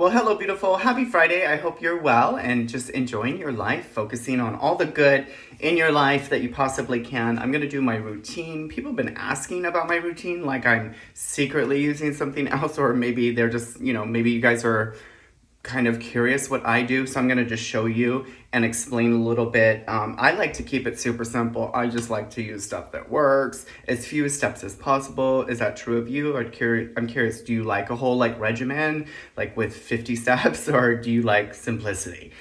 Well, hello, beautiful. Happy Friday. I hope you're well and just enjoying your life, focusing on all the good in your life that you possibly can. I'm going to do my routine. People have been asking about my routine, like I'm secretly using something else, or maybe they're just, maybe you guys are kind of curious what I do, so I'm going to just show you and explain a little bit. I like to keep it super simple. I just like to use stuff that works, as few steps as possible. Is that true of you? Or I'm curious, do you like a whole regimen, like with 50 steps, or do you like simplicity?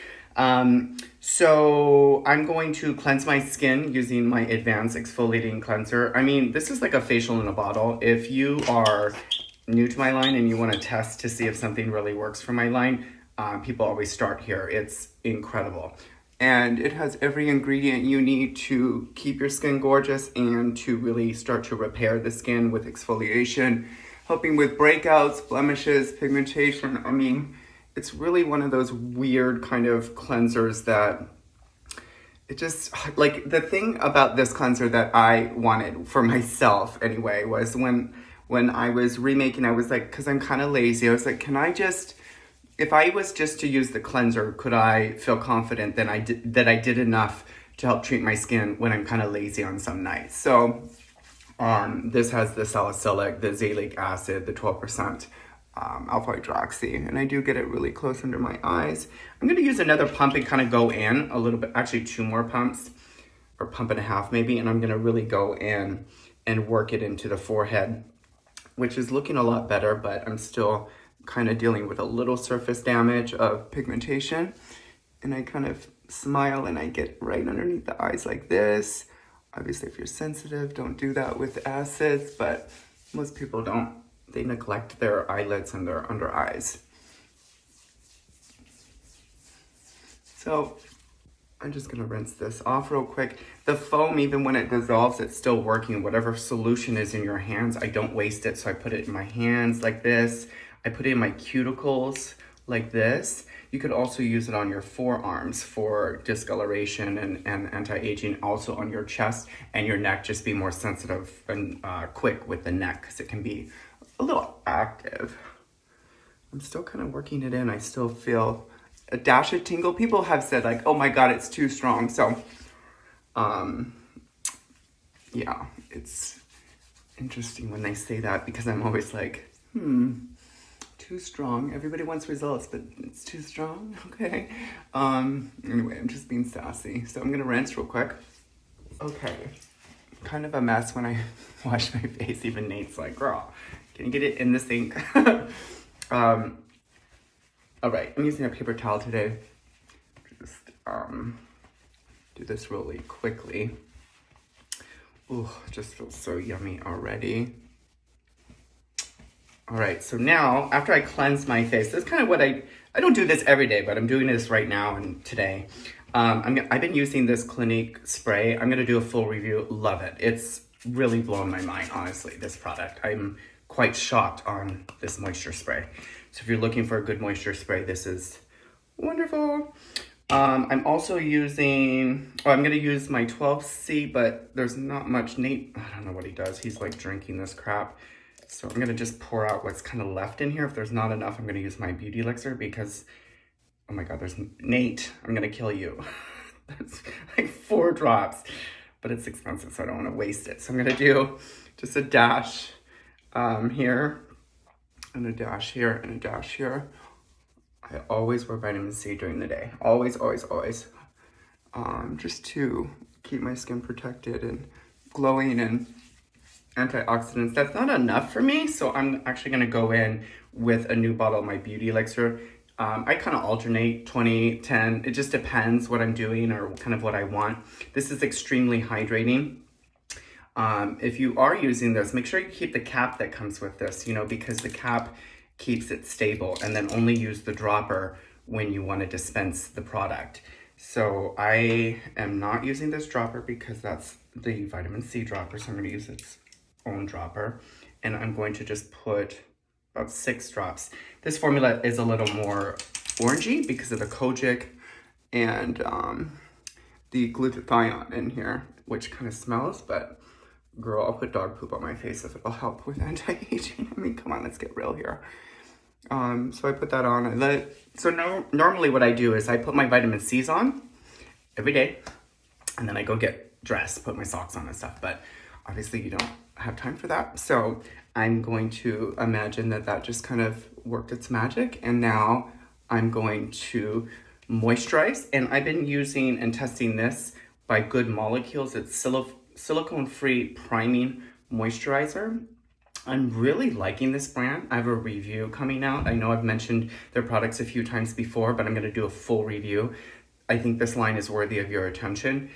So I'm going to cleanse my skin using my advanced exfoliating cleanser. I mean, this is like a facial in a bottle. If you are new to my line and you want to test to see if something really works for my line, people always start here. It's incredible. And it has every ingredient you need to keep your skin gorgeous and to really start to repair the skin with exfoliation, helping with breakouts, blemishes, pigmentation. I mean, it's really one of those weird kind of cleansers that it just, like, the thing about this cleanser that I wanted for myself anyway was when I was remaking, I was like, because I'm kind of lazy, I was like, if I was just to use the cleanser, could I feel confident that I did enough to help treat my skin when I'm kind of lazy on some nights? So this has the salicylic, the xalic acid, the 12% alpha hydroxy, and I do get it really close under my eyes. I'm going to use another pump and kind of go in a little bit, actually 2 more pumps, or pump and a half maybe, and I'm going to really go in and work it into the forehead, which is looking a lot better, but I'm still kind of dealing with a little surface damage of pigmentation. And I kind of smile and I get right underneath the eyes like this. Obviously, if you're sensitive, don't do that with acids, but most people don't. They neglect their eyelids and their under eyes. So I'm just gonna rinse this off real quick. The foam, even when it dissolves, it's still working. Whatever solution is in your hands, I don't waste it. So I put it in my hands like this. I put it in my cuticles like this. You could also use it on your forearms for discoloration and anti-aging, also on your chest and your neck. Just be more sensitive and quick with the neck because it can be a little active. I'm still kind of working it in. I still feel a dash of tingle. People have said like, oh my God, it's too strong. So, yeah, it's interesting when they say that because I'm always like, too strong. Everybody wants results, but it's too strong. Okay. Anyway, I'm just being sassy. So I'm gonna rinse real quick. Okay. Kind of a mess when I wash my face. Even Nate's like, girl, can you get it in the sink? All right, I'm using a paper towel today. Just do this really quickly. Ooh, it just feels so yummy already. All right, so now after I cleanse my face, this is kind of what I don't do this every day, but I'm doing this right now and today. I've been using this Clinique spray. I'm gonna do a full review. Love it. It's really blown my mind, honestly, this product. I'm quite shocked on this moisture spray. So if you're looking for a good moisture spray, this is wonderful. I'm also using, I'm gonna use my 12C, but there's not much. Nate, I don't know what he does. He's like drinking this crap. So I'm gonna just pour out what's kind of left in here. If there's not enough, I'm gonna use my beauty elixir because, oh my God, there's Nate, I'm gonna kill you. That's like 4 drops, but it's expensive, so I don't wanna waste it. So I'm gonna do just a dash here, and a dash here, and a dash here. I always wear vitamin C during the day. Always, always, always. Just to keep my skin protected and glowing and antioxidants. That's not enough for me, so I'm actually gonna go in with a new bottle of my beauty elixir. I kind of alternate 20, 10. It just depends what I'm doing or kind of what I want. This is extremely hydrating. If you are using this, make sure you keep the cap that comes with this, because the cap keeps it stable, and then only use the dropper when you want to dispense the product. So I am not using this dropper because that's the vitamin C dropper, so I'm going to use its own dropper, and I'm going to just put about 6 drops. This formula is a little more orangey because of the kojic and the glutathione in here, which kind of smells, but girl, I'll put dog poop on my face if it'll help with anti-aging. I mean, come on, let's get real here. So I put that on. Normally what I do is I put my vitamin C's on every day, and then I go get dressed, put my socks on and stuff. But obviously you don't have time for that. So I'm going to imagine that that just kind of worked its magic. And now I'm going to moisturize. And I've been using and testing this by Good Molecules. It's silicone-free priming moisturizer. I'm really liking this brand. I have a review coming out. I know I've mentioned their products a few times before, but I'm going to do a full review. I think this line is worthy of your attention.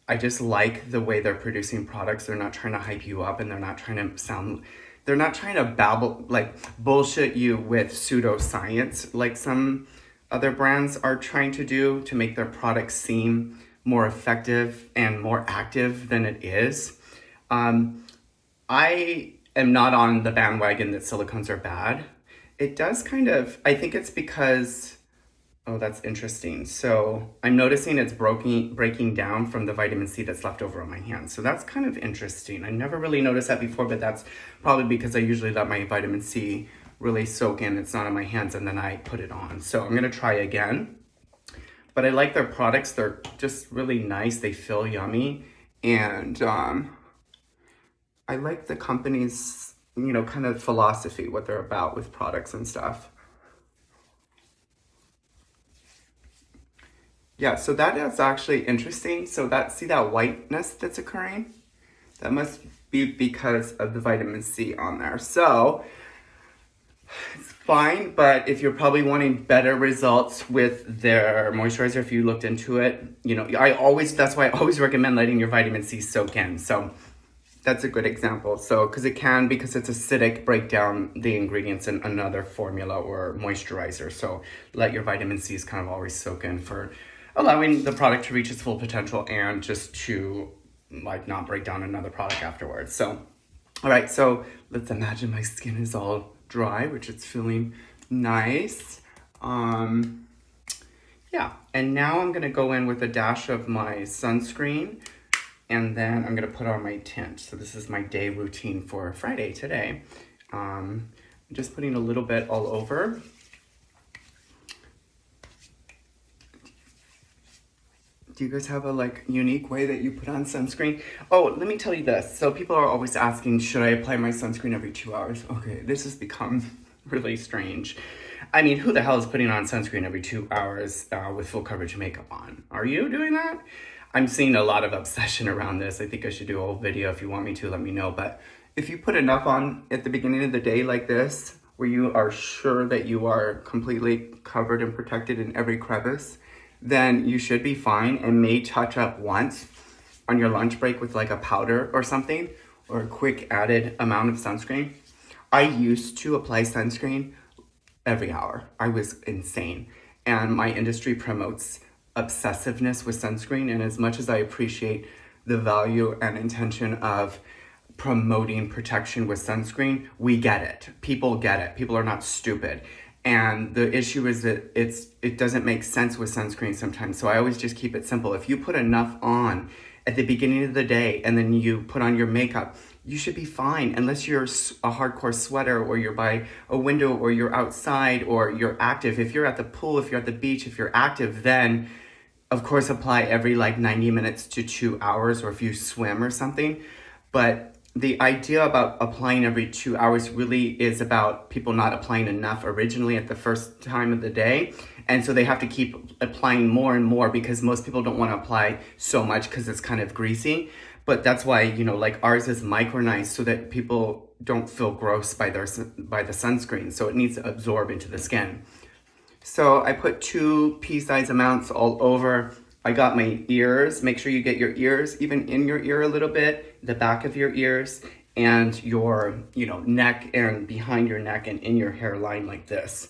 I just like the way they're producing products. They're not trying to hype you up, and they're not trying to babble, like bullshit you with pseudoscience like some other brands are trying to do to make their products seem more effective and more active than it is. I am not on the bandwagon that silicones are bad. It does kind of, I think it's because, oh, that's interesting. So I'm noticing it's breaking down from the vitamin C that's left over on my hands. So that's kind of interesting. I never really noticed that before, but that's probably because I usually let my vitamin C really soak in. It's not on my hands, and then I put it on. So I'm gonna try again. But I like their products. They're just really nice. They feel yummy. And I like the company's, kind of philosophy, what they're about with products and stuff. Yeah, so that is actually interesting. So see that whiteness that's occurring? That must be because of the vitamin C on there. So it's fine, but if you're probably wanting better results with their moisturizer, if you looked into it, that's why I always recommend letting your vitamin C soak in. So that's a good example. So, because it's acidic, break down the ingredients in another formula or moisturizer. So let your vitamin C's kind of always soak in for allowing the product to reach its full potential and just to not break down another product afterwards. So, all right, so let's imagine my skin is all dry, which it's feeling nice. Yeah, and now I'm gonna go in with a dash of my sunscreen, and then I'm gonna put on my tint. So this is my day routine for Friday today. I'm just putting a little bit all over. Do you guys have a unique way that you put on sunscreen? Oh, let me tell you this. So people are always asking, should I apply my sunscreen every 2 hours? Okay, this has become really strange. I mean, who the hell is putting on sunscreen every 2 hours with full coverage makeup on? Are you doing that? I'm seeing a lot of obsession around this. I think I should do a whole video. If you want me to, let me know. But if you put enough on at the beginning of the day like this, where you are sure that you are completely covered and protected in every crevice, then you should be fine, and may touch up once on your lunch break with a powder or something, or a quick added amount of sunscreen. I used to apply sunscreen every hour. I was insane. And my industry promotes obsessiveness with sunscreen, and as much as I appreciate the value and intention of promoting protection with sunscreen, we get it. People get it. People are not stupid. And the issue is that it doesn't make sense with sunscreen sometimes. So I always just keep it simple. If you put enough on at the beginning of the day and then you put on your makeup, you should be fine, unless you're a hardcore sweater, or you're by a window, or you're outside, or you're active. If you're at the pool, if you're at the beach, if you're active, then of course apply every 90 minutes to 2 hours, or if you swim or something. But the idea about applying every 2 hours really is about people not applying enough originally at the first time of the day. And so they have to keep applying more and more, because most people don't want to apply so much because it's kind of greasy. But that's why, ours is micronized so that people don't feel gross by the sunscreen. So it needs to absorb into the skin. So I put 2 pea-sized amounts all over. I got my ears. Make sure you get your ears even in your ear a little bit, the back of your ears, and your, neck, and behind your neck, and in your hairline like this.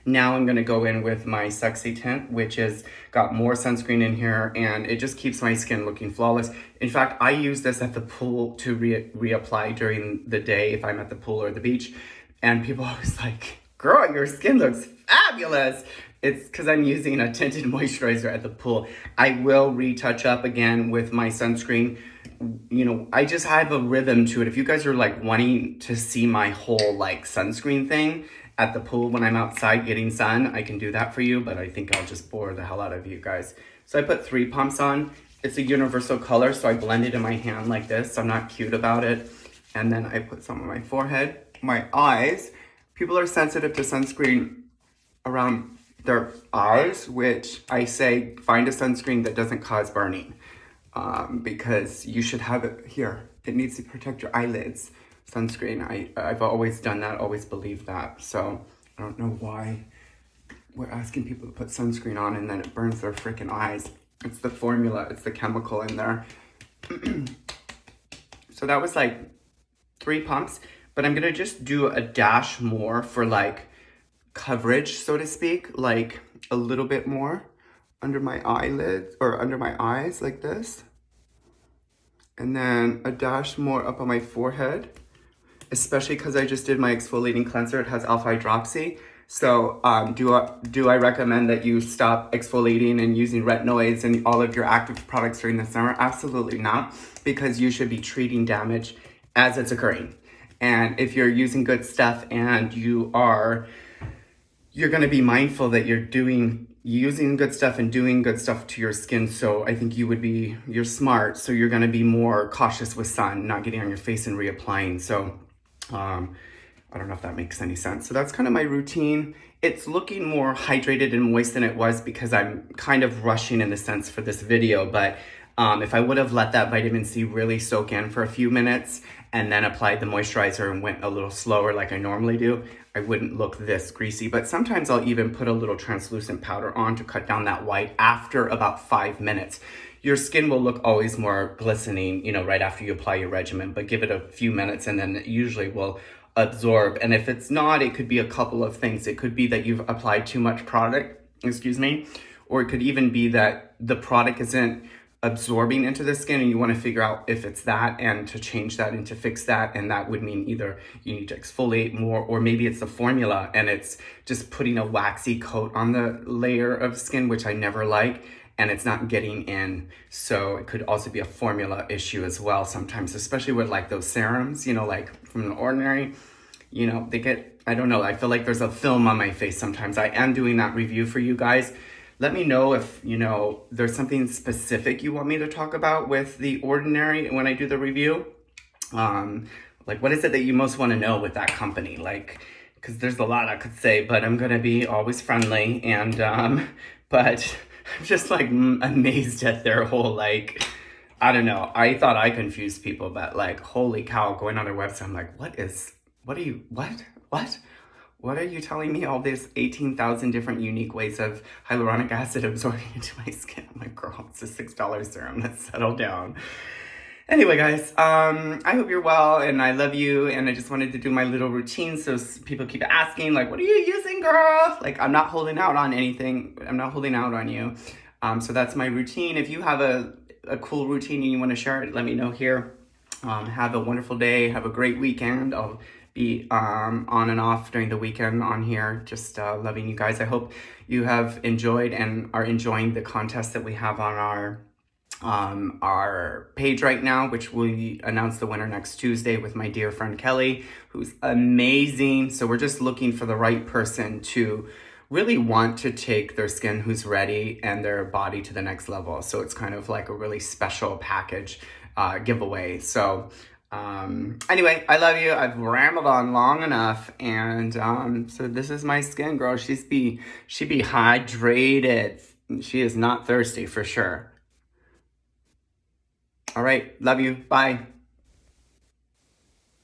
Now I'm gonna go in with my Sexy Tint, which has got more sunscreen in here, and it just keeps my skin looking flawless. In fact, I use this at the pool to reapply during the day if I'm at the pool or the beach. And people are always like, girl, your skin looks fabulous. It's because I'm using a tinted moisturizer at the pool. I will retouch up again with my sunscreen. I just have a rhythm to it. If you guys are wanting to see my whole sunscreen thing at the pool when I'm outside getting sun, I can do that for you, but I think I'll just bore the hell out of you guys. So I put 3 pumps on. It's a universal color, so I blend it in my hand like this. So I'm not cute about it. And then I put some on my forehead, my eyes. People are sensitive to sunscreen around their eyes, which I say find a sunscreen that doesn't cause burning, because you should have it here. It needs to protect your eyelids. Sunscreen, I've always done that, always believed that. So I don't know why we're asking people to put sunscreen on and then it burns their freaking eyes. It's the formula, it's the chemical in there. So that was like 3 pumps, but I'm gonna just do a dash more for like coverage, so to speak, like a little bit more under my eyelids or under my eyes like this. And then a dash more up on my forehead, especially because I just did my exfoliating cleanser. It has alpha hydroxy. So do I recommend that you stop exfoliating and using retinoids and all of your active products during the summer? Absolutely not, because you should be treating damage as it's occurring. And if you're using good stuff and you're gonna be mindful that you're using good stuff and doing good stuff to your skin. So I think you're smart. So you're gonna be more cautious with sun, not getting on your face and reapplying. So I don't know if that makes any sense. So that's kind of my routine. It's looking more hydrated and moist than it was because I'm kind of rushing in a sense for this video. But if I would have let that vitamin C really soak in for a few minutes and then applied the moisturizer and went a little slower like I normally do, I wouldn't look this greasy. But sometimes I'll even put a little translucent powder on to cut down that white after about 5 minutes. Your skin will look always more glistening, right after you apply your regimen, but give it a few minutes and then it usually will absorb. And if it's not, it could be a couple of things. It could be that you've applied too much product, or it could even be that the product isn't absorbing into the skin and you want to figure out if it's that and to change that and to fix that. And that would mean either you need to exfoliate more, or maybe it's the formula and it's just putting a waxy coat on the layer of skin, which I never like, and it's not getting in. So it could also be a formula issue as well sometimes, especially with like those serums, like from The Ordinary, they get, I don't know, I feel like there's a film on my face sometimes. I am doing that review for you guys. Let me know if, there's something specific you want me to talk about with The Ordinary when I do the review. Like, what is it that you most want to know with that company? Like, because there's a lot I could say, but I'm going to be always friendly. And, but I'm just like amazed at their whole, like, I don't know. I thought I confused people, but like, holy cow, going on their website, I'm like, what are you telling me all this 18,000 different unique ways of hyaluronic acid absorbing into my skin? I'm like, girl, it's a $6 serum. Let's settle down. Anyway, guys, I hope you're well and I love you. And I just wanted to do my little routine. So people keep asking, like, what are you using, girl? Like, I'm not holding out on anything. I'm not holding out on you. So that's my routine. If you have a cool routine and you want to share it, let me know here. Have a wonderful day. Have a great weekend. I'll be on and off during the weekend on here. Just loving you guys. I hope you have enjoyed and are enjoying the contest that we have on our page right now, which we announce the winner next Tuesday with my dear friend Kelly, who's amazing. So we're just looking for the right person to really want to take their skin who's ready and their body to the next level. So it's kind of like a really special package giveaway. So anyway, I love you. I've rambled on long enough. And so this is my skin, girl. She be hydrated. She is not thirsty for sure. All right. Love you. Bye.